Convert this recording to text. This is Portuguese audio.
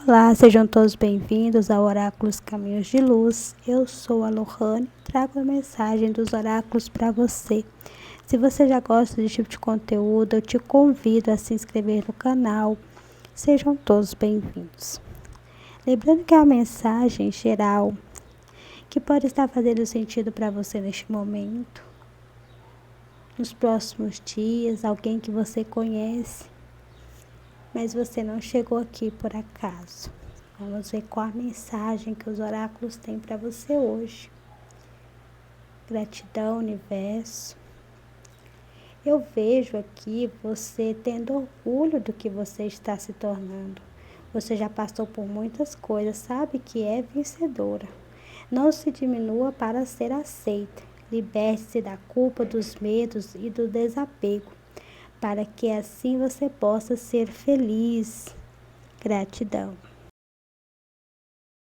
Olá, sejam todos bem-vindos ao Oráculos Caminhos de Luz. Eu sou a Lohane, trago a mensagem dos oráculos para você. Se você já gosta desse tipo de conteúdo, eu te convido a se inscrever no canal. Sejam todos bem-vindos. Lembrando que é uma mensagem geral que pode estar fazendo sentido para você neste momento, nos próximos dias, alguém que você conhece, mas você não chegou aqui por acaso. Vamos ver qual a mensagem que os oráculos têm para você hoje. Gratidão, universo. Eu vejo aqui você tendo orgulho do que você está se tornando. Você já passou por muitas coisas, sabe que é vencedora. Não se diminua para ser aceita. Liberte-se da culpa, dos medos e do desapego, para que assim você possa ser feliz. Gratidão.